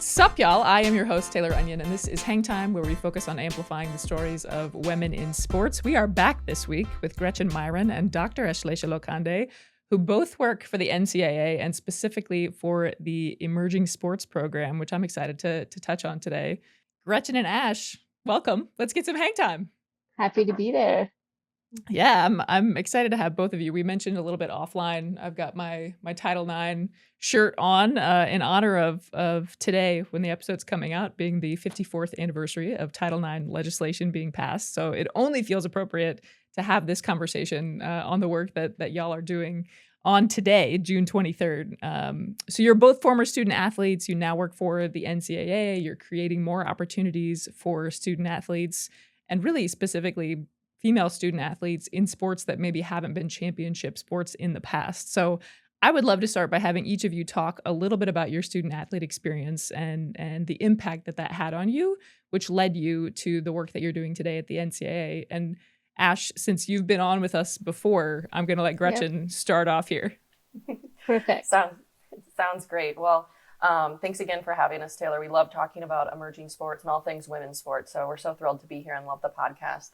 Sup, y'all? I am your host, Taylor Onion, and this is Hang Time, where we focus on amplifying the stories of women in sports. We are back this week with Gretchen Miron and Dr. Ashlesha Lokhande, who both work for the NCAA and specifically for the Emerging Sports Program, which I'm excited to touch on today. Gretchen and Ash, welcome. Let's get some hang time. Happy to be there. Yeah, I'm excited to have both of you. We mentioned a little bit offline. I've got my Title IX shirt on in honor of today, when the episode's coming out, being the 54th anniversary of Title IX legislation being passed. So it only feels appropriate to have this conversation on the work that y'all are doing on today, June 23rd. So you're both former student athletes. You now work for the NCAA. You're creating more opportunities for student athletes, and really specifically female student athletes in sports that maybe haven't been championship sports in the past. So I would love to start by having each of you talk a little bit about your student athlete experience and the impact that had on you, which led you to the work that you're doing today at the NCAA. And Ash, since you've been on with us before, I'm going to let Gretchen start off here. Perfect. Sounds great. Well, thanks again for having us, Taylor. We love talking about emerging sports and all things women's sports. So we're so thrilled to be here and love the podcast.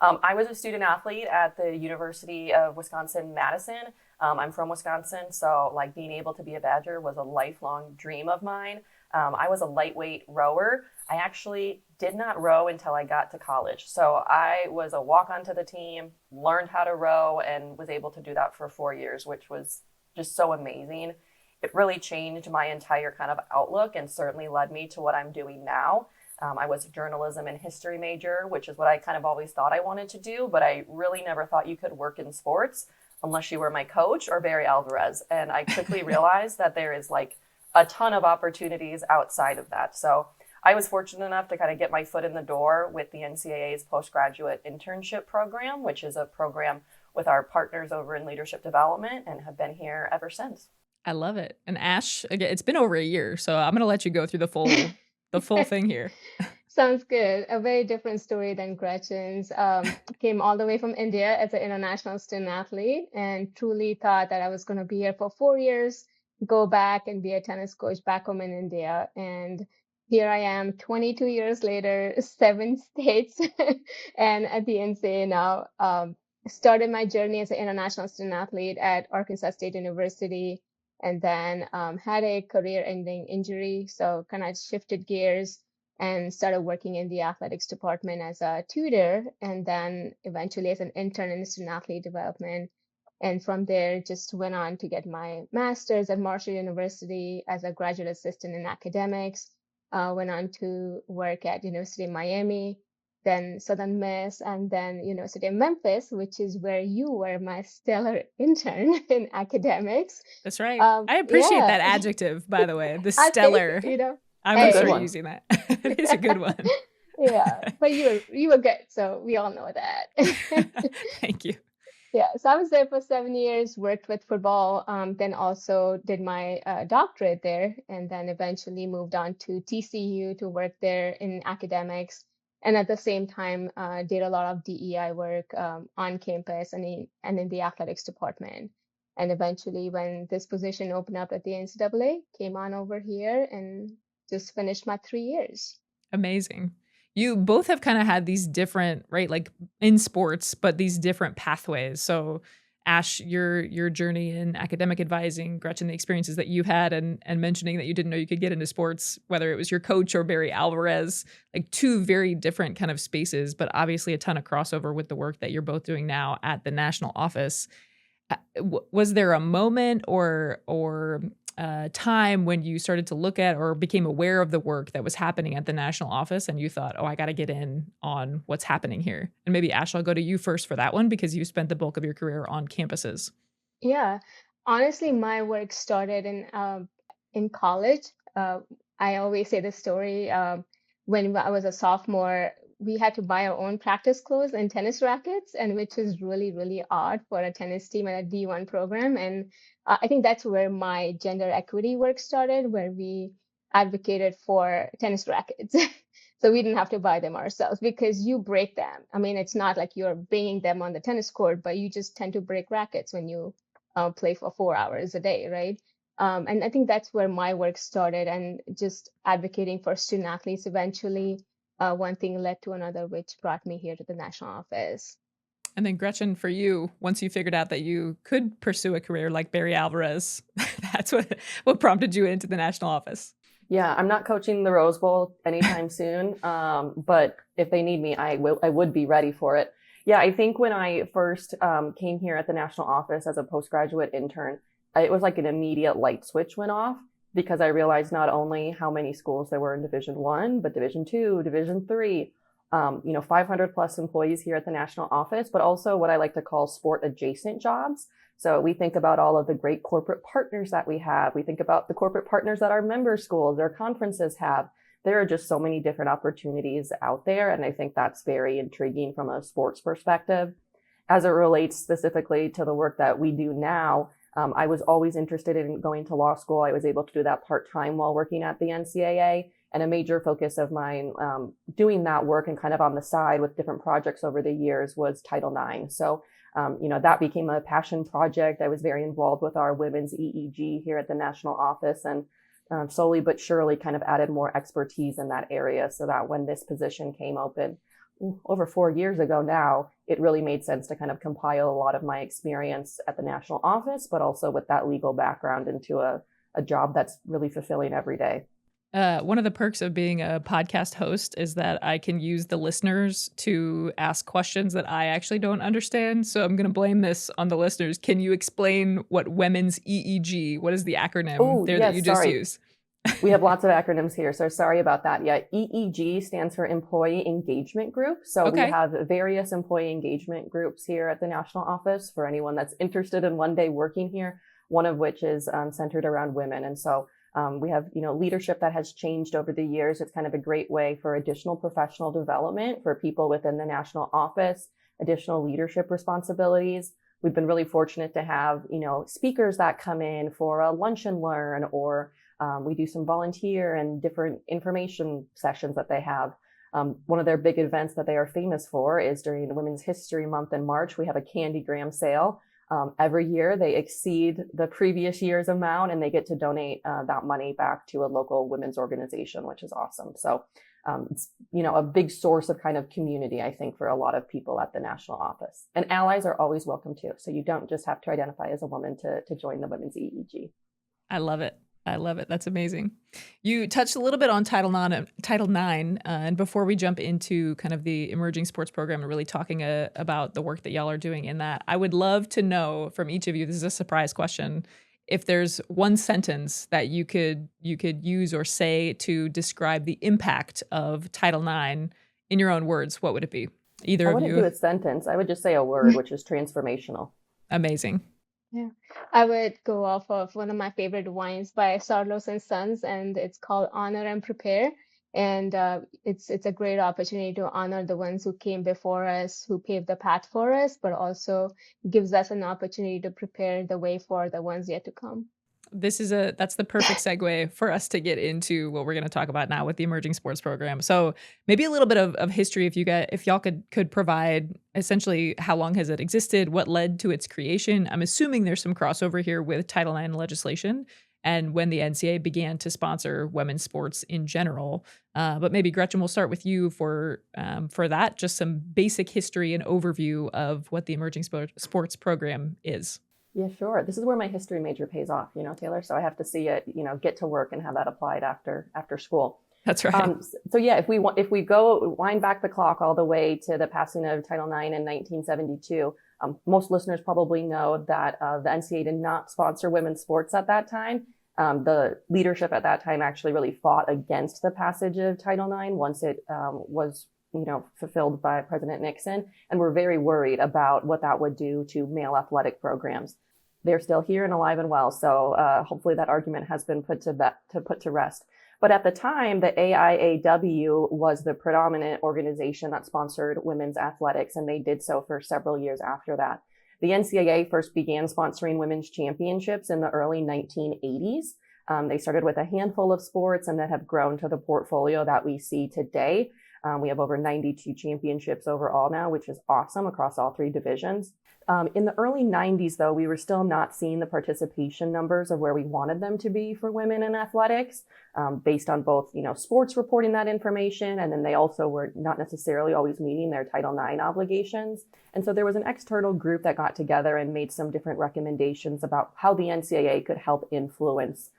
I was a student athlete at the University of Wisconsin-Madison. I'm from Wisconsin, so like being able to be a Badger was a lifelong dream of mine. I was a lightweight rower. I actually did not row until I got to college. So I was a walk-on to the team, learned how to row, and was able to do that for 4 years, which was just so amazing. It really changed my entire kind of outlook and certainly led me to what I'm doing now. I was a journalism and history major, which is what I kind of always thought I wanted to do, but I really never thought you could work in sports unless you were my coach or Barry Alvarez. And I quickly realized that there is like a ton of opportunities outside of that. So I was fortunate enough to kind of get my foot in the door with the NCAA's postgraduate internship program, which is a program with our partners over in leadership development, and have been here ever since. I love it. And Ash, again, it's been over a year, so I'm going to let you go through the full thing here. Sounds good. A very different story than Gretchen's. Came all the way from India as an international student athlete and truly thought that I was going to be here for 4 years, go back and be a tennis coach back home in India. And here I am 22 years later, 7 states, and at the NCAA now. Started my journey as an international student athlete at Arkansas State University, and then had a career-ending injury. So kind of shifted gears and started working in the athletics department as a tutor, and then eventually as an intern in student athlete development. And from there, just went on to get my master's at Marshall University as a graduate assistant in academics. Went on to work at University of Miami, then Southern Miss, and then University of Memphis, which is where you were my stellar intern in academics. That's right. I appreciate that adjective, by the way, the stellar. I'm going to start using that. It is a good one. Yeah, but you were good, so we all know that. Thank you. Yeah, so I was there for 7 years, worked with football, then also did my doctorate there, and then eventually moved on to TCU to work there in academics. And at the same time, did a lot of DEI work on campus and in the athletics department. And eventually, when this position opened up at the NCAA, came on over here and just finished my 3 years. Amazing. You both have kind of had these different, right, like in sports, but these different pathways. So Ash, your journey in academic advising, Gretchen, the experiences that you've had, and mentioning that you didn't know you could get into sports, whether it was your coach or Barry Alvarez, like two very different kind of spaces, but obviously a ton of crossover with the work that you're both doing now at the national office. Was there a moment or time when you started to look at or became aware of the work that was happening at the national office and you thought, oh, I got to get in on what's happening here? And maybe Ash, I'll go to you first for that one because you spent the bulk of your career on campuses. Yeah, honestly, my work started in college. I always say this story. When I was a sophomore, we had to buy our own practice clothes and tennis rackets, and which is really, really odd for a tennis team at a D1 program. And I think that's where my gender equity work started, where we advocated for tennis rackets. So we didn't have to buy them ourselves because you break them. I mean, it's not like you're banging them on the tennis court, but you just tend to break rackets when you play for 4 hours a day, right? And I think that's where my work started, and just advocating for student athletes. Eventually, one thing led to another, which brought me here to the national office. And then Gretchen, for you, once you figured out that you could pursue a career like Barry Alvarez, that's what prompted you into the national office. Yeah, I'm not coaching the Rose Bowl anytime soon, but if they need me, I would be ready for it. Yeah, I think when I first came here at the national office as a postgraduate intern, it was like an immediate light switch went off because I realized not only how many schools there were in Division One, but Division Two, Division Three, 500 plus employees here at the national office, but also what I like to call sport adjacent jobs. So we think about all of the great corporate partners that we have. We think about the corporate partners that our member schools, their conferences have. There are just so many different opportunities out there. And I think that's very intriguing from a sports perspective. As it relates specifically to the work that we do now, I was always interested in going to law school. I was able to do that part-time while working at the NCAA. And a major focus of mine doing that work and kind of on the side with different projects over the years was Title IX. So that became a passion project. I was very involved with our women's EEG here at the national office, and slowly but surely kind of added more expertise in that area so that when this position came open over 4 years ago now, it really made sense to kind of compile a lot of my experience at the national office, but also with that legal background into a job that's really fulfilling every day. One of the perks of being a podcast host is that I can use the listeners to ask questions that I actually don't understand. So I'm going to blame this on the listeners. Can you explain what Women's EEG, what is the acronym that you just use? We have lots of acronyms here, so sorry about that. Yeah, EEG stands for Employee Engagement Group. So we have various employee engagement groups here at the national office for anyone that's interested in one day working here, one of which is centered around women. And so we have, leadership that has changed over the years. It's kind of a great way for additional professional development for people within the national office, additional leadership responsibilities. We've been really fortunate to have, speakers that come in for a lunch and learn, or we do some volunteer and different information sessions that they have. One of their big events that they are famous for is during Women's History Month in March, we have a Candygram sale. Every year they exceed the previous year's amount and they get to donate that money back to a local women's organization, which is awesome. So it's, a big source of kind of community, I think, for a lot of people at the national office. And allies are always welcome too. So you don't just have to identify as a woman to join the Women's EEG. I love it. I love it. That's amazing. You touched a little bit on Title IX, and before we jump into kind of the emerging sports program and really talking about the work that y'all are doing in that, I would love to know from each of you, this is a surprise question, if there's one sentence that you could use or say to describe the impact of Title IX in your own words, what would it be? Either of you? I wouldn't do a sentence. I would just say a word, which is transformational. Amazing. Yeah, I would go off of one of my favorite wines by Sarlos and Sons, and it's called Honor and Prepare. And it's a great opportunity to honor the ones who came before us, who paved the path for us, but also gives us an opportunity to prepare the way for the ones yet to come. That's the perfect segue for us to get into what we're going to talk about now with the emerging sports program. So maybe a little bit of history, if y'all could provide essentially how long has it existed, what led to its creation. I'm assuming there's some crossover here with Title IX legislation and when the NCAA began to sponsor women's sports in general. But maybe Gretchen, we'll start with you for that, just some basic history and overview of what the emerging sports program is. Yeah, sure. This is where my history major pays off, Taylor. So I have to see it, get to work and have that applied after school. That's right. So yeah, if we go wind back the clock all the way to the passing of Title IX in 1972, most listeners probably know that the NCAA did not sponsor women's sports at that time. The leadership at that time actually really fought against the passage of Title IX once it was fulfilled by President Nixon, and we're very worried about what that would do to male athletic programs. They're still here and alive and well, so hopefully that argument has been put to rest. But at the time, the AIAW was the predominant organization that sponsored women's athletics, and they did so for several years after that. The NCAA first began sponsoring women's championships in the early 1980s. They started with a handful of sports and then have grown to the portfolio that we see today. We have over 92 championships overall now, which is awesome across all three divisions. In the early 90s, though, we were still not seeing the participation numbers of where we wanted them to be for women in athletics, based on both, sports reporting that information, and then they also were not necessarily always meeting their Title IX obligations. And so there was an external group that got together and made some different recommendations about how the NCAA could help influence,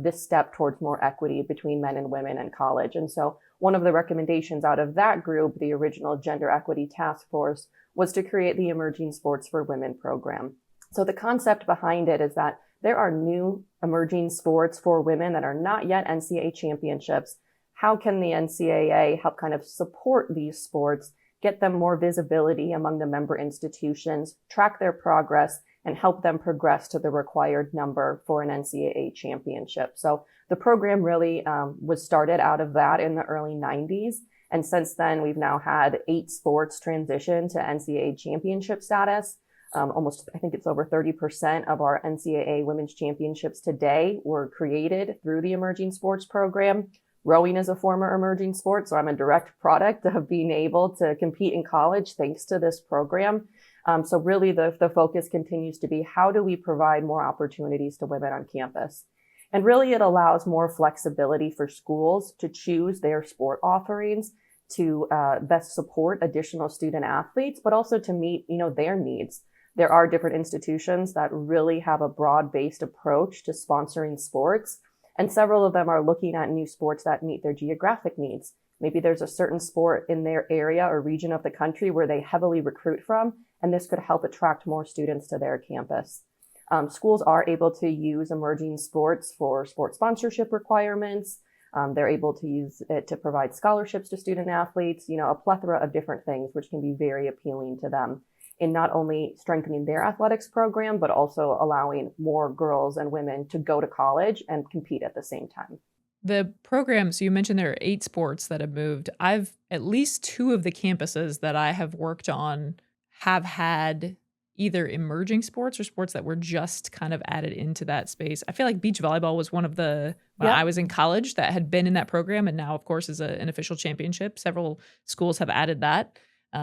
this step towards more equity between men and women in college. And so one of the recommendations out of that group, the original Gender Equity Task Force, was to create the Emerging Sports for Women program. So the concept behind it is that there are new emerging sports for women that are not yet NCAA championships. How can the NCAA help kind of support these sports, get them more visibility among the member institutions, track their progress, and help them progress to the required number for an NCAA championship? So the program really was started out of that in the early 90s. And since then, we've now had 8 sports transition to NCAA championship status. I think it's over 30% of our NCAA women's championships today were created through the Emerging Sports program. Rowing is a former emerging sport, so I'm a direct product of being able to compete in college thanks to this program. So really the focus continues to be, how do we provide more opportunities to women on campus? And really it allows more flexibility for schools to choose their sport offerings to best support additional student athletes, but also to meet, their needs. There are different institutions that really have a broad-based approach to sponsoring sports, and several of them are looking at new sports that meet their geographic needs. Maybe there's a certain sport in their area or region of the country where they heavily recruit from, and this could help attract more students to their campus. Schools are able to use emerging sports for sports sponsorship requirements. They're able to use it to provide scholarships to student athletes, a plethora of different things, which can be very appealing to them in not only strengthening their athletics program, but also allowing more girls and women to go to college and compete at the same time. The programs, you mentioned there are 8 sports that have moved. I've at least 2 of the campuses that I have worked on have had either emerging sports or sports that were just kind of added into that space. I feel like beach volleyball was one of the, when I was in college, that had been in that program, and now, of course, is an official championship. Several schools have added that,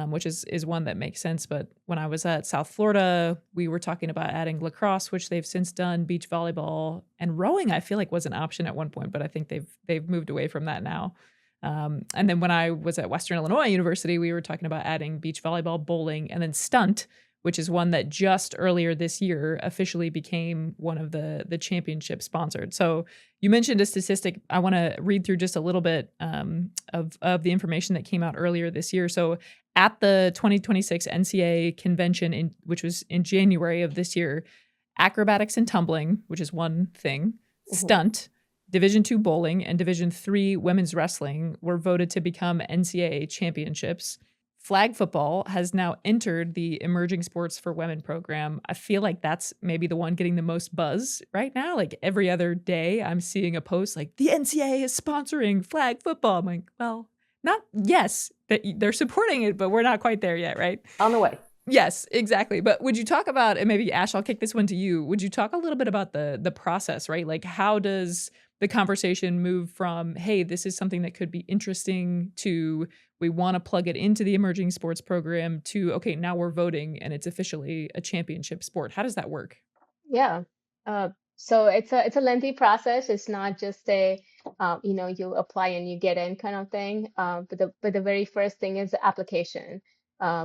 which is one that makes sense. But when I was at South Florida, we were talking about adding lacrosse, which they've since done, beach volleyball, and rowing, I feel like was an option at one point, but I think they've moved away from that now. And then when I was at Western Illinois University, we were talking about adding beach volleyball, bowling, and then stunt, which is one that just earlier this year officially became one of the championship sponsored. So you mentioned a statistic. I want to read through just a little bit of the information that came out earlier this year. So at the 2026 NCAA convention, which was in January of this year, acrobatics and tumbling, which is one thing, stunt, Division II bowling, and Division III women's wrestling were voted to become NCAA championships. Flag football has now entered the Emerging Sports for Women program. I feel like that's maybe the one getting the most buzz right now. Like every other day, I'm seeing a post like, the NCAA is sponsoring flag football. I'm like, well, yes, they're supporting it, but we're not quite there yet, right? On the way. Yes, exactly. But would you talk about, and maybe Ash, I'll kick this one to you. Would you talk a little bit about the process, right? Like how does the conversation move from, hey, this is something that could be interesting, to we want to plug it into the emerging sports program, to, okay, now we're voting and it's officially a championship sport. How does that work? Yeah. So it's a lengthy process. It's not just a you apply and you get in kind of thing. But the very first thing is the application.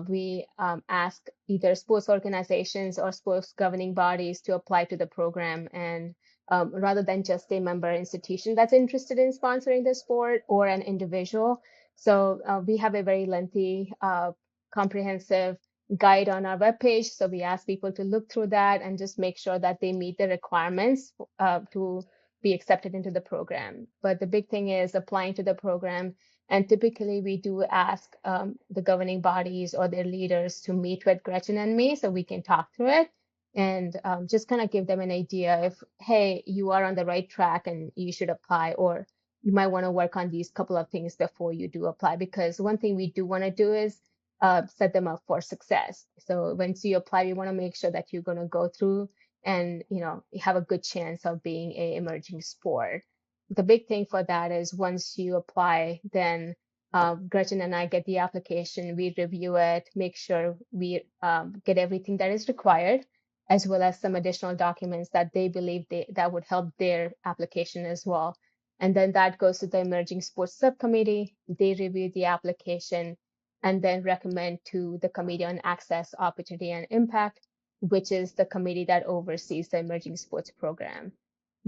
We ask either sports organizations or sports governing bodies to apply to the program, and rather than just a member institution that's interested in sponsoring the sport or an individual. So we have a very lengthy, comprehensive guide on our webpage. So we ask people to look through that and just make sure that they meet the requirements to be accepted into the program. But the big thing is applying to the program. And typically we do ask the governing bodies or their leaders to meet with Gretchen and me so we can talk through it and just kind of give them an idea if, hey, you are on the right track and you should apply, or you might want to work on these couple of things before you do apply. Because one thing we do want to do is set them up for success. So once you apply, we want to make sure that you're going to go through and you have a good chance of being a emerging sport. The big thing for that is once you apply, then Gretchen and I get the application, we review it, make sure we get everything that is required, as well as some additional documents that they believe that would help their application as well. And then that goes to the Emerging Sports Subcommittee. They review the application and then recommend to the Committee on Access, Opportunity, and Impact, which is the committee that oversees the emerging sports program.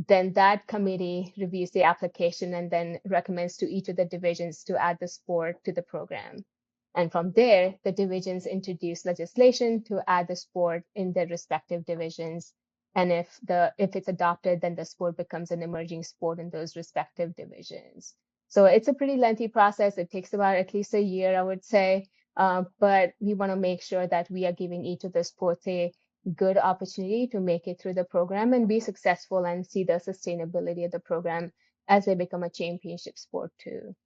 Then that committee reviews the application and then recommends to each of the divisions to add the sport to the program. And from there, the divisions introduce legislation to add the sport in their respective divisions. And if it's adopted, then the sport becomes an emerging sport in those respective divisions. So it's a pretty lengthy process. It takes about at least a year, I would say. But we want to make sure that we are giving each of the sports a good opportunity to make it through the program and be successful and see the sustainability of the program as they become a championship sport too.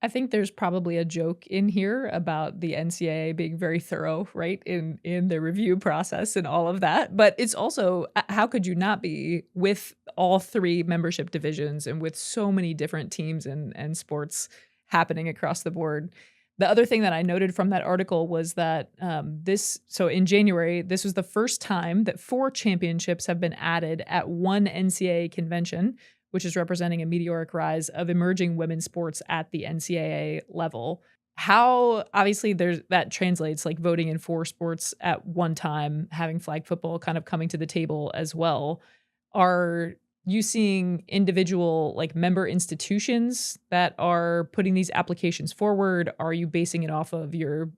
I think there's probably a joke in here about the NCAA being very thorough, right, in the review process and all of that. But it's also, how could you not be with all three membership divisions and with so many different teams and sports happening across the board? The other thing that I noted from that article was that so in January, this was the first time that 4 championships have been added at one NCAA convention, which is representing a meteoric rise of emerging women's sports at the NCAA level. How, obviously, that translates, like voting in 4 sports at one time, having flag football kind of coming to the table as well. Are you seeing individual, like, member institutions that are putting these applications forward? Are you basing it off of your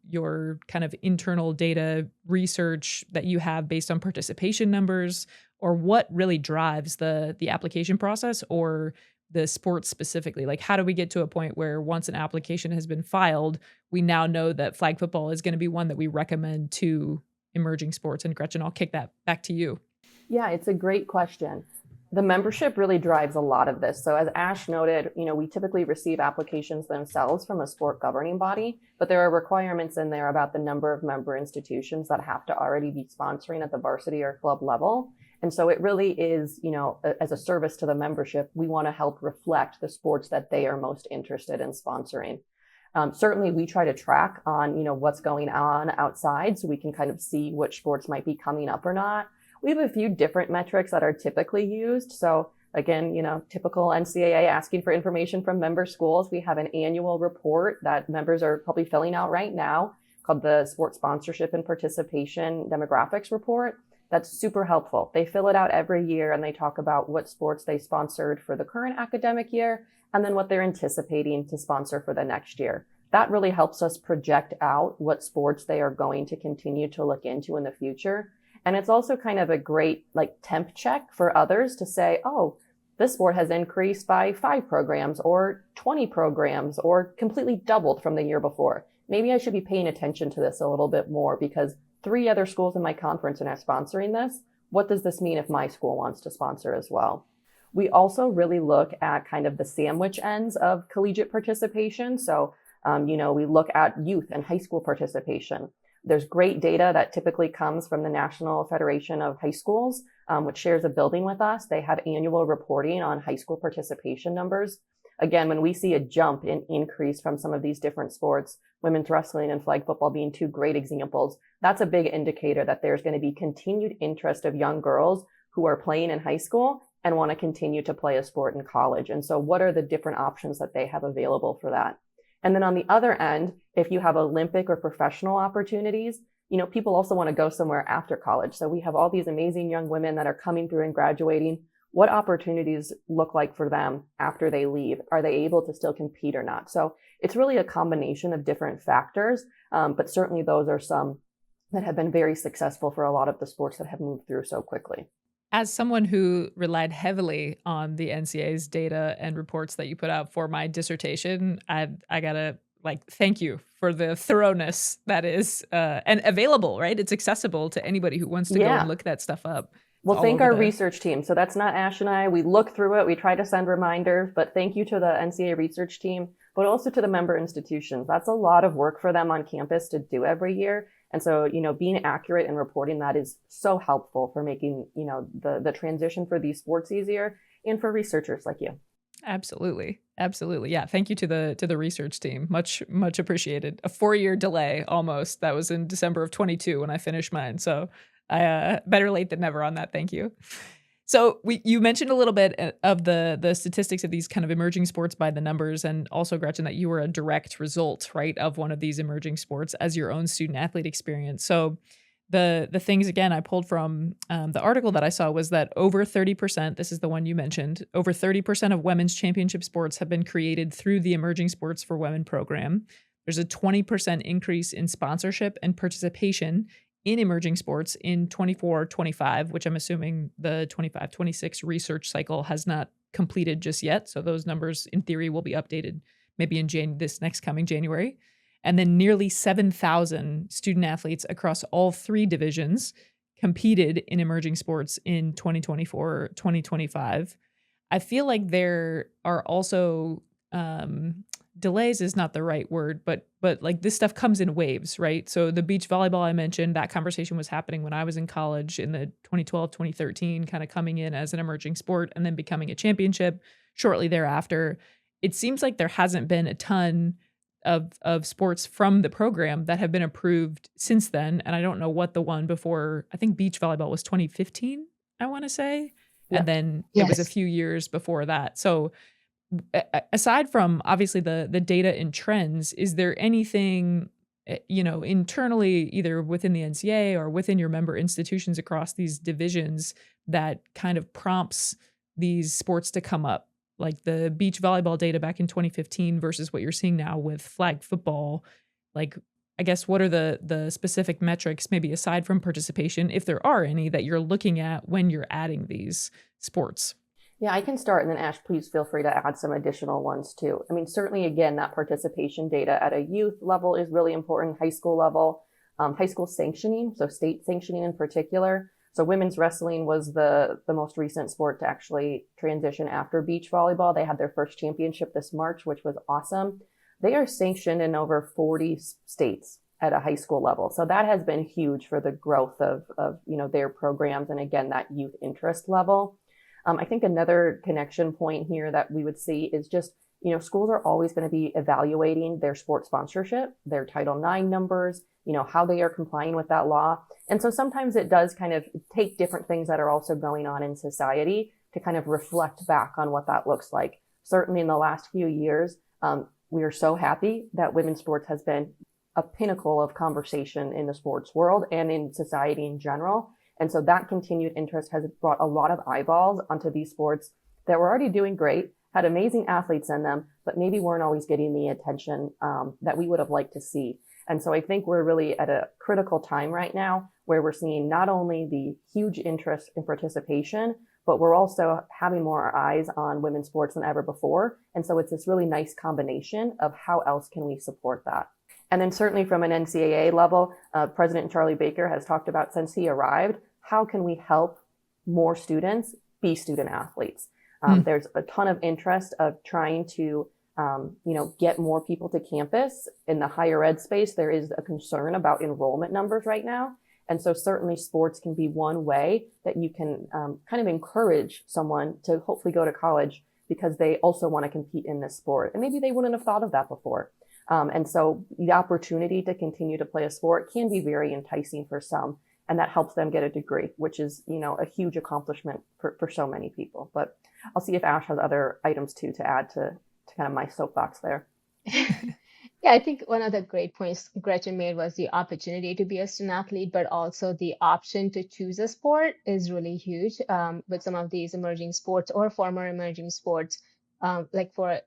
kind of internal data research that you have based on participation numbers? Or what really drives the application process or the sports specifically? Like, how do we get to a point where once an application has been filed, we now know that flag football is going to be one that we recommend to emerging sports? And Gretchen, I'll kick that back to you. Yeah, it's a great question. The membership really drives a lot of this. So as Ash noted, we typically receive applications themselves from a sport governing body, but there are requirements in there about the number of member institutions that have to already be sponsoring at the varsity or club level. And so it really is, as a service to the membership, we want to help reflect the sports that they are most interested in sponsoring. Certainly, we try to track on, what's going on outside so we can kind of see which sports might be coming up or not. We have a few different metrics that are typically used. So again, typical NCAA asking for information from member schools. We have an annual report that members are probably filling out right now called the Sports Sponsorship and Participation Demographics Report. That's super helpful. They fill it out every year and they talk about what sports they sponsored for the current academic year and then what they're anticipating to sponsor for the next year. That really helps us project out what sports they are going to continue to look into in the future. And it's also kind of a great temp check for others to say, oh, this sport has increased by 5 programs or 20 programs or completely doubled from the year before. Maybe I should be paying attention to this a little bit more because 3 other schools in my conference are sponsoring this. What does this mean if my school wants to sponsor as well? We also really look at kind of the sandwich ends of collegiate participation. So, we look at youth and high school participation. There's great data that typically comes from the National Federation of High Schools, which shares a building with us. They have annual reporting on high school participation numbers. Again, when we see a jump in increase from some of these different sports, women's wrestling and flag football being 2 great examples, that's a big indicator that there's going to be continued interest of young girls who are playing in high school and want to continue to play a sport in college. And so what are the different options that they have available for that? And then on the other end, if you have Olympic or professional opportunities, people also want to go somewhere after college. So we have all these amazing young women that are coming through and graduating. What opportunities look like for them after they leave? Are they able to still compete or not? So it's really a combination of different factors, but certainly those are some that have been very successful for a lot of the sports that have moved through so quickly. As someone who relied heavily on the NCAA's data and reports that you put out for my dissertation, I gotta thank you for the thoroughness that is and available, right? It's accessible to anybody who wants to go and look that stuff up. Well, thank our research team. So that's not Ash and I. We look through it. We try to send reminders, but thank you to the NCAA research team, but also to the member institutions. That's a lot of work for them on campus to do every year. And so, being accurate and reporting that is so helpful for making, the transition for these sports easier and for researchers like you. Absolutely. Absolutely. Yeah. Thank you to the research team. Much appreciated. A 4-year delay almost. That was in December of 22 when I finished mine. So I better late than never on that. Thank you. So you mentioned a little bit of the statistics of these kind of emerging sports by the numbers, and also Gretchen that you were a direct result, right, of one of these emerging sports as your own student athlete experience. So the things again I pulled from the article that I saw was that over 30%, this is the one you mentioned, over 30% of women's championship sports have been created through the Emerging Sports for Women program. There's a 20% increase in sponsorship and participation in emerging sports in 24-25, which I'm assuming the 25-26 research cycle has not completed just yet. So those numbers in theory will be updated maybe in this next coming January. And then nearly 7,000 student athletes across all three divisions competed in emerging sports in 2024-2025. I feel like there are also delays is not the right word, but like this stuff comes in waves, right? So the beach volleyball I mentioned, that conversation was happening when I was in college in the 2012, 2013, kind of coming in as an emerging sport and then becoming a championship shortly thereafter. It seems like there hasn't been a ton of sports from the program that have been approved since then. And I don't know what the one before, I think beach volleyball was 2015, I want to say. Yeah. And then it was a Yes. few years before that. So aside from obviously the data and trends, is there anything internally, either within the NCAA or within your member institutions across these divisions, that kind of prompts these sports to come up? Like the beach volleyball data back in 2015 versus what you're seeing now with flag football. Like, I guess, what are the specific metrics, maybe aside from participation, if there are any, that you're looking at when you're adding these sports? Yeah, I can start, and then Ash, please feel free to add some additional ones too. I mean, certainly, again, that participation data at a youth level is really important, high school level, high school sanctioning, so state sanctioning in particular. So women's wrestling was the most recent sport to actually transition after beach volleyball. They had their first championship this March, which was awesome. They are sanctioned in over 40 states at a high school level. So that has been huge for the growth of their programs, and again, that youth interest level. I think another connection point here that we would see is just, schools are always going to be evaluating their sports sponsorship, their Title IX numbers, how they are complying with that law. And so sometimes it does kind of take different things that are also going on in society to kind of reflect back on what that looks like. Certainly in the last few years, we are so happy that women's sports has been a pinnacle of conversation in the sports world and in society in general. And so that continued interest has brought a lot of eyeballs onto these sports that were already doing great, had amazing athletes in them, but maybe weren't always getting the attention that we would have liked to see. And so I think we're really at a critical time right now where we're seeing not only the huge interest in participation, but we're also having more eyes on women's sports than ever before. And so it's this really nice combination of how else can we support that. And then certainly from an NCAA level, President Charlie Baker has talked about since he arrived, how can we help more students be student athletes? There's a ton of interest of trying to, get more people to campus. In the higher ed space, there is a concern about enrollment numbers right now. And so certainly sports can be one way that you can kind of encourage someone to hopefully go to college because they also want to compete in this sport. And maybe they wouldn't have thought of that before. And so the opportunity to continue to play a sport can be very enticing for some. And that helps them get a degree, which is, a huge accomplishment for so many people. But I'll see if Ash has other items too to add to kind of my soapbox there. Yeah, I think one of the great points Gretchen made was the opportunity to be a student athlete, but also the option to choose a sport is really huge with some of these emerging sports or former emerging sports. Like for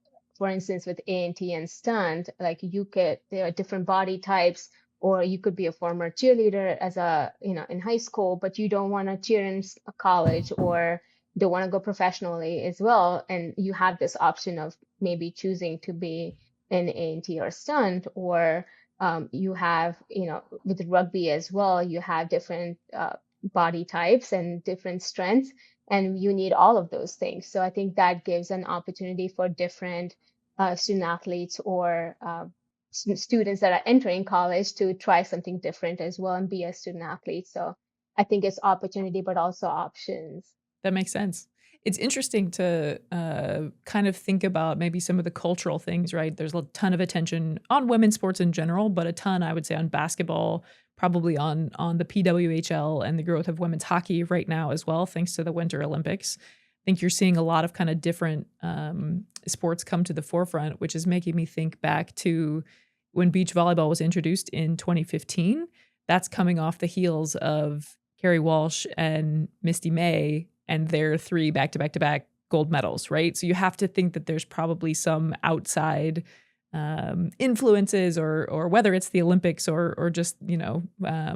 instance, with A&T and stunt, like there are different body types, or you could be a former cheerleader in high school, but you don't want to cheer in college or don't want to go professionally as well. And you have this option of maybe choosing to be in A&T or stunt, or you have, with rugby as well, you have different body types and different strengths, and you need all of those things. So I think that gives an opportunity for different student athletes or students that are entering college to try something different as well and be a student athlete. So I think it's opportunity, but also options. That makes sense. It's interesting to kind of think about maybe some of the cultural things, right? There's a ton of attention on women's sports in general, but a ton, I would say, on basketball, probably on the PWHL and the growth of women's hockey right now as well, thanks to the Winter Olympics. I think you're seeing a lot of kind of different sports come to the forefront, which is making me think back to when beach volleyball was introduced in 2015. That's coming off the heels of Carrie Walsh and Misty May and their 3 back-to-back-to-back gold medals, right? So you have to think that there's probably some outside influences, or whether it's the Olympics or just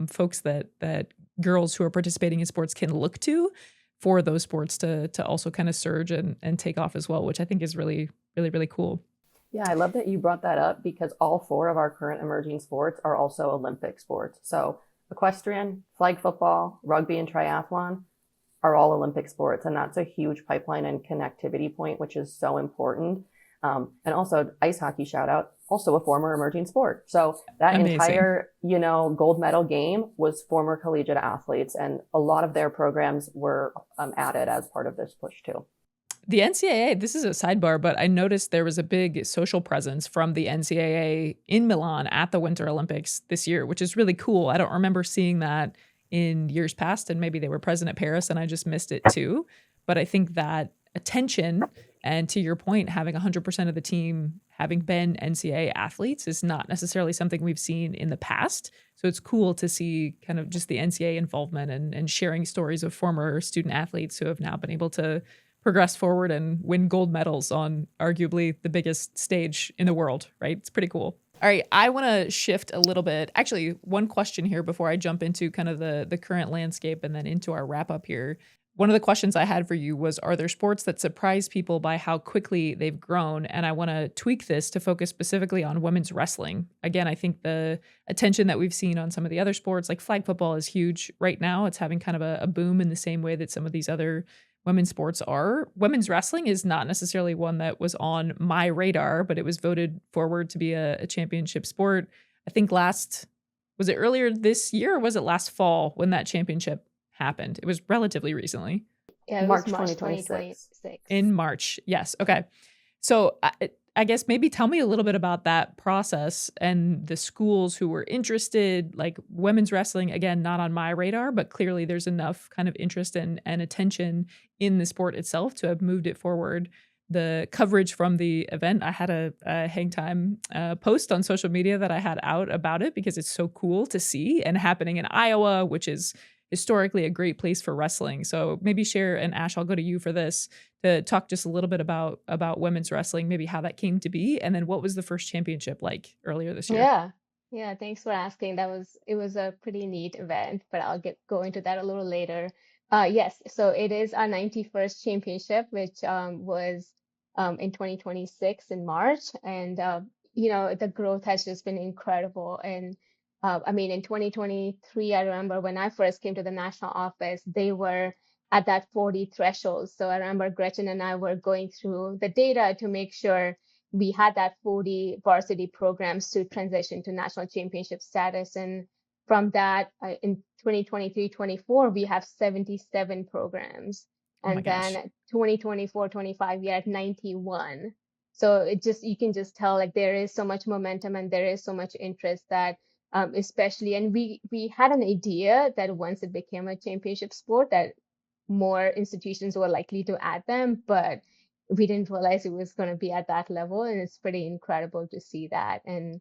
folks that girls who are participating in sports can look to for those sports to also kind of surge and take off as well, which I think is really, really, really cool. Yeah, I love that you brought that up because all 4 of our current emerging sports are also Olympic sports. So equestrian, flag football, rugby, and triathlon are all Olympic sports. And that's a huge pipeline and connectivity point, which is so important. And also ice hockey, shout out, also a former emerging sport. So that Amazing. entire, gold medal game was former collegiate athletes, and a lot of their programs were added as part of this push too. The NCAA, this is a sidebar, but I noticed there was a big social presence from the NCAA in Milan at the Winter Olympics this year, which is really cool. I don't remember seeing that in years past, and maybe they were present at Paris and I just missed it too. But I think that attention, and to your point, having 100% of the team having been NCAA athletes is not necessarily something we've seen in the past. So it's cool to see kind of just the NCAA involvement and sharing stories of former student athletes who have now been able to progress forward and win gold medals on arguably the biggest stage in the world, right? It's pretty cool. All right, I want to shift a little bit. Actually, one question here before I jump into kind of the current landscape and then into our wrap up here. One of the questions I had for you was, are there sports that surprise people by how quickly they've grown? And I want to tweak this to focus specifically on women's wrestling. Again, I think the attention that we've seen on some of the other sports, like flag football, is huge right now. It's having kind of a boom in the same way that some of these other women's sports are. Women's wrestling is not necessarily one that was on my radar, but it was voted forward to be a championship sport. I think was it earlier this year or was it last fall when that championship happened? It was relatively recently. Yeah, it March was March 2026. 2026. In March. Yes. Okay. So I guess maybe tell me a little bit about that process and the schools who were interested. Like women's wrestling, again, not on my radar, but clearly there's enough kind of interest and attention in the sport itself to have moved it forward. The coverage from the event, I had a hang time post on social media that I had out about it because it's so cool to see and happening in Iowa, which is historically a great place for wrestling. So maybe share, and Ash, I'll go to you for this, to talk just a little bit about women's wrestling, maybe how that came to be, and then what was the first championship like earlier this year? Yeah, thanks for asking. It was a pretty neat event, but I'll go into that a little later. Yes, so it is our 91st championship, which was in 2026 in March, and the growth has just been incredible. And I mean, in 2023, I remember when I first came to the national office, they were at that 40 threshold. So I remember Gretchen and I were going through the data to make sure we had that 40 varsity programs to transition to national championship status. And from that, in 2023-24, we have 77 programs. Oh my And gosh. then 2024-25, we are at 91. So you can just tell like there is so much momentum and there is so much interest that especially, and we had an idea that once it became a championship sport that more institutions were likely to add them, but we didn't realize it was going to be at that level, and it's pretty incredible to see that. And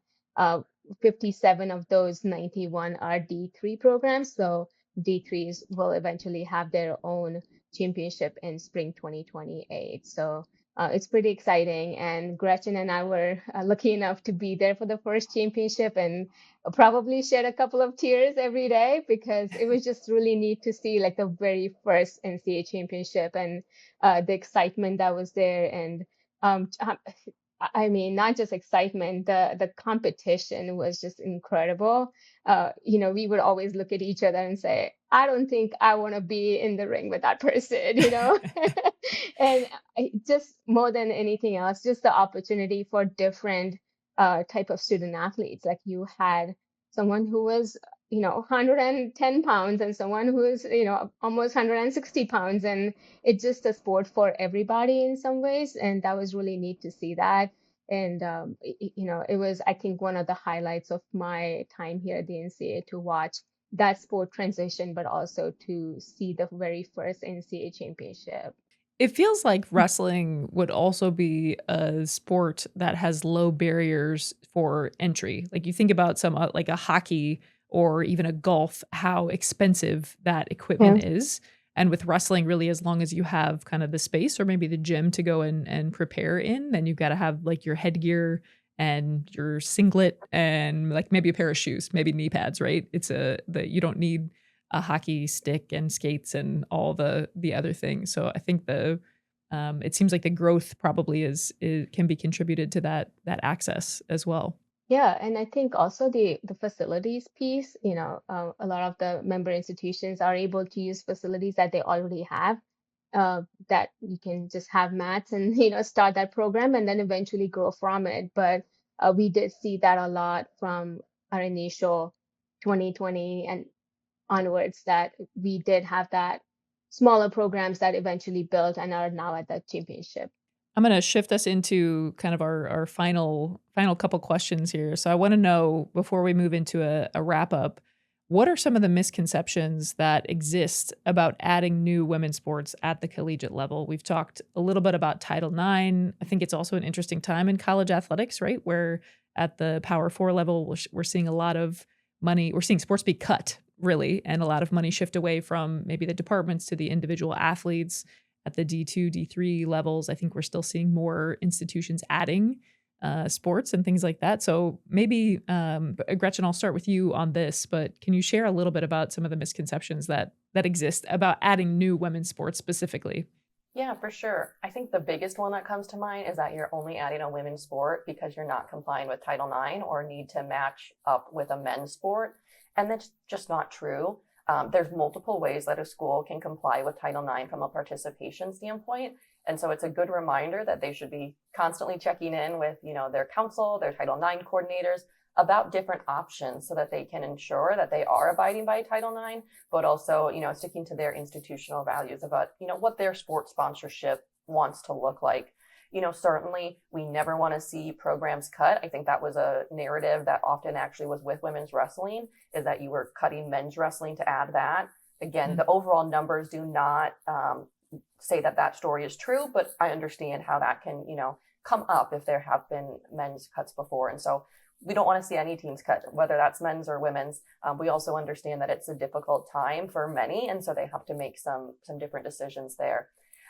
57 of those 91 are D3 programs, so D3s will eventually have their own championship in spring 2028. So it's pretty exciting, and Gretchen and I were lucky enough to be there for the first championship and probably shed a couple of tears every day because it was just really neat to see like the very first NCAA championship and the excitement that was there. And I mean, not just excitement, the competition was just incredible. We would always look at each other and say, I don't think I want to be in the ring with that person. And just more than anything else, just the opportunity for different type of student athletes. Like you had someone who was 110 pounds and someone who is, almost 160 pounds. And it's just a sport for everybody in some ways. And that was really neat to see that. And, it was, I think, one of the highlights of my time here at the NCAA to watch that sport transition, but also to see the very first NCAA championship. It feels like wrestling would also be a sport that has low barriers for entry. Like you think about some like a hockey or even a golf, how expensive that Yeah. equipment is. And with wrestling, really, as long as you have kind of the space or maybe the gym to go and prepare in, then you've got to have like your headgear and your singlet and like maybe a pair of shoes, maybe knee pads, right? You don't need a hockey stick and skates and all the other things. So I think it seems like the growth probably is can be contributed to that access as well. Yeah, and I think also the facilities piece, a lot of the member institutions are able to use facilities that they already have, that you can just have mats and start that program and then eventually grow from it. But we did see that a lot from our initial 2020 and onwards, that we did have that smaller programs that eventually built and are now at the championship. I'm gonna shift us into kind of our final couple questions here. So I want to know before we move into a wrap up, what are some of the misconceptions that exist about adding new women's sports at the collegiate level? We've talked a little bit about Title IX. I think it's also an interesting time in college athletics, right? Where at the Power Four level, we're seeing a lot of money. We're seeing sports be cut, really, and a lot of money shift away from maybe the departments to the individual athletes at the D2, D3 levels. I think we're still seeing more institutions adding sports and things like that. So maybe, Gretchen, I'll start with you on this, but can you share a little bit about some of the misconceptions that exist about adding new women's sports specifically? Yeah, for sure. I think the biggest one that comes to mind is that you're only adding a women's sport because you're not complying with Title IX or need to match up with a men's sport. And that's just not true. There's multiple ways that a school can comply with Title IX from a participation standpoint. And so it's a good reminder that they should be constantly checking in with, their council, their Title IX coordinators about different options so that they can ensure that they are abiding by Title IX, but also, sticking to their institutional values about, what their sports sponsorship wants to look like. Certainly we never want to see programs cut. I think that was a narrative that often actually was with women's wrestling, is that you were cutting men's wrestling to add that. Again, the overall numbers do not say that story is true, but I understand how that can, come up if there have been men's cuts before. And so we don't want to see any teams cut, whether that's men's or women's. We also understand that it's a difficult time for many, and so they have to make some different decisions there.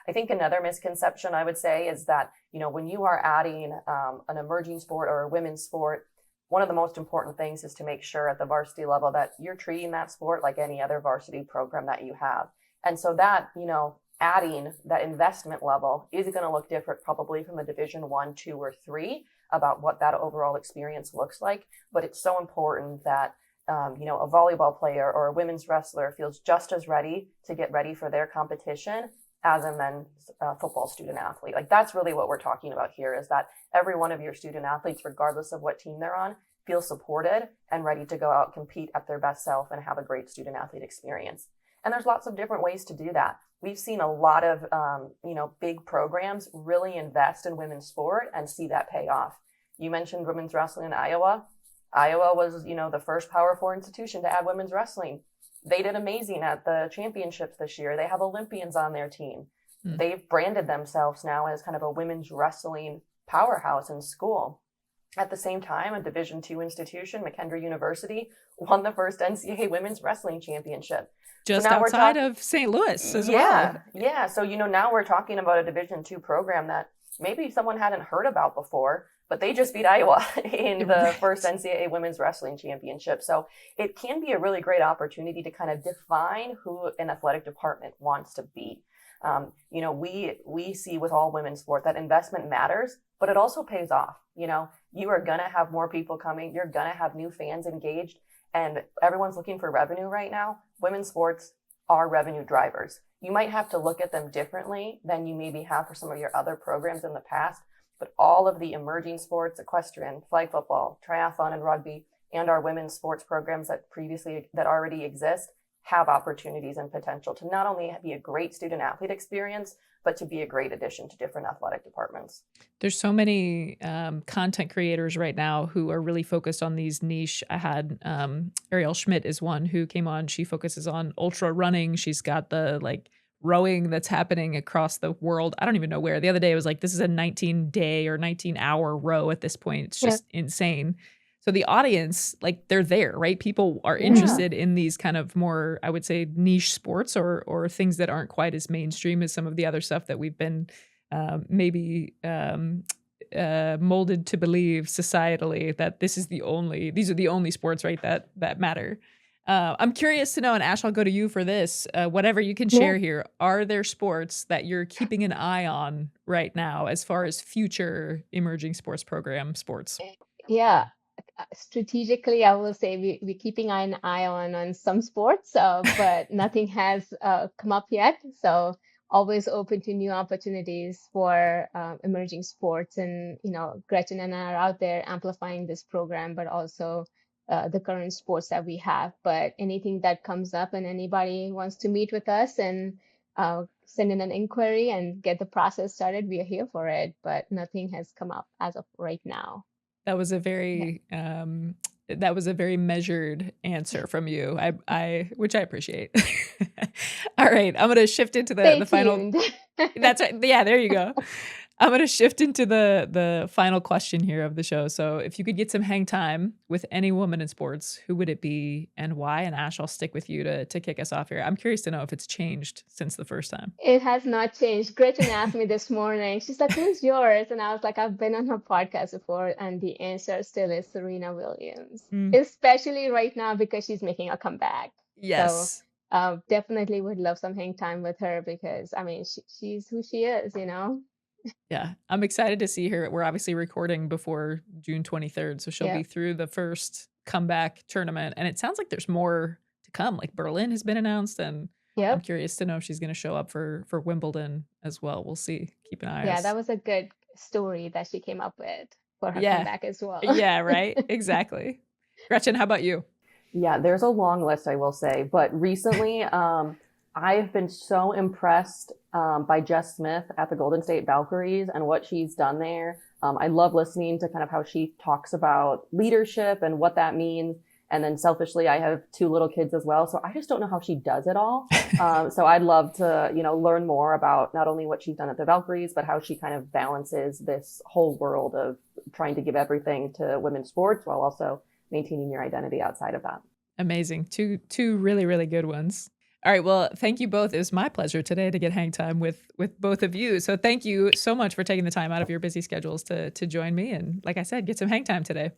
I think another misconception I would say is that, when you are adding an emerging sport or a women's sport, one of the most important things is to make sure at the varsity level that you're treating that sport like any other varsity program that you have. And so that, adding that investment level is going to look different probably from a Division 1, 2, or 3 about what that overall experience looks like. But it's so important that a volleyball player or a women's wrestler feels just as ready to get ready for their competition as a men's football student athlete. Like that's really what we're talking about here, is that every one of your student athletes, regardless of what team they're on, feels supported and ready to go out, compete at their best self, and have a great student athlete experience. And there's lots of different ways to do that. We've seen a lot of, big programs really invest in women's sport and see that pay off. You mentioned women's wrestling in Iowa. Iowa was, the first Power Four institution to add women's wrestling. They did amazing at the championships this year. They have Olympians on their team. They've branded themselves now as kind of a women's wrestling powerhouse in school. At the same time, a Division II institution, McKendree University, won the first NCAA women's wrestling championship. Just outside of St. Louis as well. Yeah. So, now we're talking about a Division II program that maybe someone hadn't heard about before, but they just beat Iowa in the first NCAA women's wrestling championship. So it can be a really great opportunity to kind of define who an athletic department wants to be. We see with all women's sport that investment matters, but it also pays off. You are going to have more people coming. You're going to have new fans engaged, and everyone's looking for revenue right now. Women's sports are revenue drivers. You might have to look at them differently than you maybe have for some of your other programs in the past, but all of the emerging sports, equestrian, flag football, triathlon, and rugby, and our women's sports programs that already exist have opportunities and potential to not only be a great student athlete experience, but to be a great addition to different athletic departments. There's so many content creators right now who are really focused on these niche. I had Ariel Schmidt is one who came on. She focuses on ultra running. She's got the like rowing that's happening across the world. I don't even know where. The other day it was like, this is a 19-day or 19-hour row at this point. It's just insane. So the audience, like they're there, right? People are interested in these kind of more, I would say, niche sports or things that aren't quite as mainstream as some of the other stuff that we've been maybe molded to believe societally that these are the only sports, right, that matter. I'm curious to know, and Ash, I'll go to you for this. Whatever you can share here, are there sports that you're keeping an eye on right now as far as future emerging sports program sports? Yeah. Strategically, I will say we're keeping an eye on some sports, but nothing has come up yet. So always open to new opportunities for emerging sports. And, Gretchen and I are out there amplifying this program, but also the current sports that we have. But anything that comes up and anybody wants to meet with us and send in an inquiry and get the process started, we are here for it. But nothing has come up as of right now. That was a very measured answer from you. I which I appreciate. All right, I'm going to shift into the final. That's right. Yeah, there you go. I'm going to shift into the final question here of the show. So if you could get some hang time with any woman in sports, who would it be and why? And Ash, I'll stick with you to kick us off here. I'm curious to know if it's changed since the first time. It has not changed. Gretchen asked me this morning, she's like, who's yours? And I was like, I've been on her podcast before. And the answer still is Serena Williams, especially right now because she's making a comeback. Yes. So definitely would love some hang time with her because, she's who she is, Yeah, I'm excited to see her. We're obviously recording before June 23rd, so she'll be through the first comeback tournament. And it sounds like there's more to come. Like Berlin has been announced, and I'm curious to know if she's going to show up for Wimbledon as well. We'll see. Keep an eye. Yeah, that was a good story that she came up with for her comeback as well. Yeah, right. Exactly. Gretchen, how about you? Yeah, there's a long list, I will say. But recently, I've been so impressed by Jess Smith at the Golden State Valkyries and what she's done there. I love listening to kind of how she talks about leadership and what that means. And then selfishly, I have 2 little kids as well. So I just don't know how she does it all. So I'd love to, learn more about not only what she's done at the Valkyries, but how she kind of balances this whole world of trying to give everything to women's sports while also maintaining your identity outside of that. Amazing. Two really, really good ones. All right. Well, thank you both. It was my pleasure today to get hang time with both of you. So thank you so much for taking the time out of your busy schedules to join me. And like I said, get some hang time today.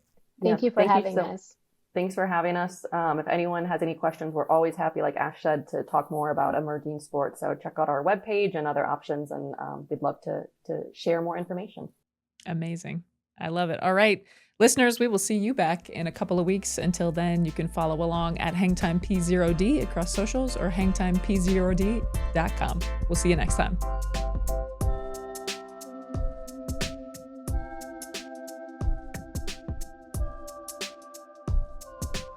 Thank you for having us. Thanks for having us. If anyone has any questions, we're always happy, like Ash said, to talk more about emerging sports. So check out our webpage and other options, and we'd love to share more information. Amazing. I love it. All right. Listeners, we will see you back in a couple of weeks. Until then, you can follow along at HangTimeP0D across socials or hangtimep0d.com. We'll see you next time.